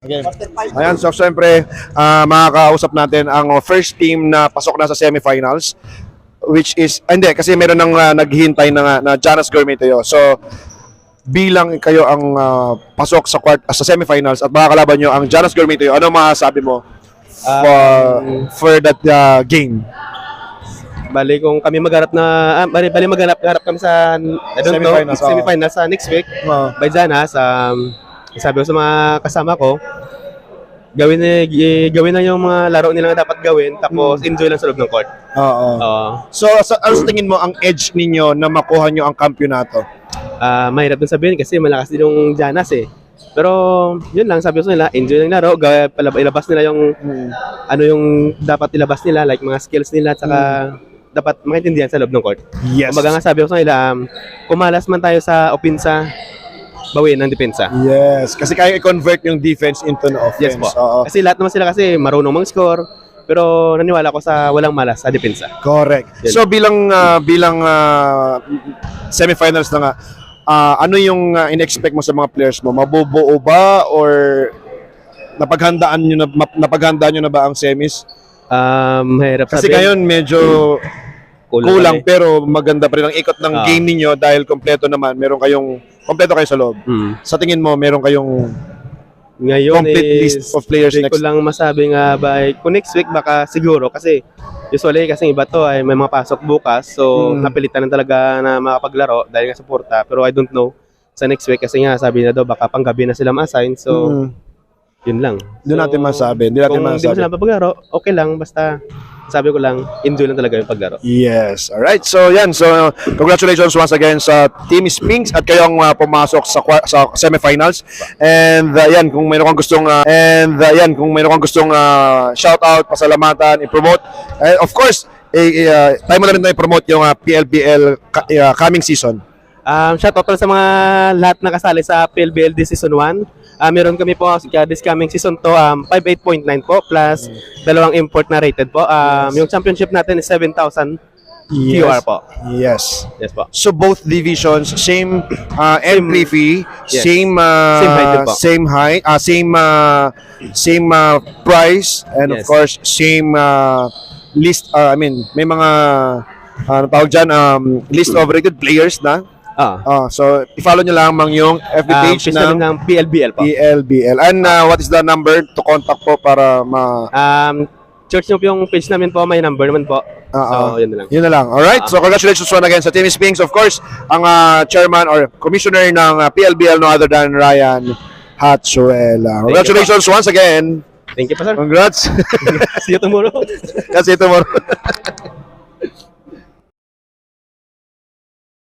Okay. Ayan, so syempre, makakausap natin ang first team na pasok na sa semifinals, which is, hindi, kasi meron nang naghihintay na Janas Gourmeteo. So, bilang kayo ang pasok sa semifinals at makakalaban nyo ang Janas Gourmeteo, ano masasabi mo for that game? Bali kung kami magharap na bali magharap kami sa semifinals sa next week by Janas. Sabi ko sa mga kasama ko, gawin na yung mga laro nila na dapat gawin, tapos enjoy lang sa loob ng court. So, ano sa tingin mo ang edge ninyo na makuha nyo ang kampyonato? Mahirap din sabihin kasi malakas din yung Janas eh. Pero yun lang, sabi ko sa nila, enjoy lang laro, ilabas nila yung ano yung dapat ilabas nila, like mga skills nila, at saka dapat maintindihan sa loob ng court. Yes. Kumbaga nga sabi ko sa nila, kumalas man tayo sa opensa, bawiin ng depensa. Yes, kasi kaya i-convert yung defense into an offense. Yes po. Kasi lahat naman sila kasi marunong mang-score, pero naniwala ko sa walang malas sa depensa. Correct. Yan. So bilang semifinals na nga, ano yung in-expect mo sa mga players mo? Mabubuo ba or napaghandaan nyo na ba ang semis? Mahirap Kasi sabihin. ngayon medyo kulang pero maganda pa rin ang ikot ng game ninyo dahil kompleto kayo sa loob. Sa tingin mo, meron kayong Ngayon complete list of players hindi next? ko lang masabi nga kung next week baka siguro kasi usually kasi iba to ay may mga pasok bukas, so napilitan na talaga na makapaglaro dahil nga suporta, pero I don't know sa next week kasi nga sabi na daw baka panggabi na sila ma-assign, so yun lang. Doon natin masabi. Kung hindi mo sila papaglaro, okay lang, basta sabi ko lang, enjoy lang talaga yung paglaro. Yes. Alright. So, yan. So, congratulations once again sa Team Spinks at kayong pumasok sa semifinals. And yan, kung mayroon kang gustong shout out, pasalamatan, i-promote. Of course, tayo mo na rin na i-promote yung PLBL coming season. Shout out sa mga lahat na kasali sa PLBL this season 1. Meron kami po this coming season to 58.9 po plus dalawang import na rated po. Yung championship natin is 7,000 QR po. Yes. Yes po. So both divisions same entry fee, Yes. same height din po. same height, same price, and of Yes. course same list. May mga ano tawag dyan, list of rated players na. So i-follow nyo lamang yung FB page ng PLBL po. PLBL. And what is the number to contact po para Search nyo po yung page namin po, may number naman po. So, yun na lang. Yun na lang. Alright, so congratulations once again sa Team Spinks. Of course, ang chairman or commissioner ng PLBL no other than Ryan Hatsuela. Congratulations once again. Thank you po, sir. Congrats. See you tomorrow. Kasi tomorrow.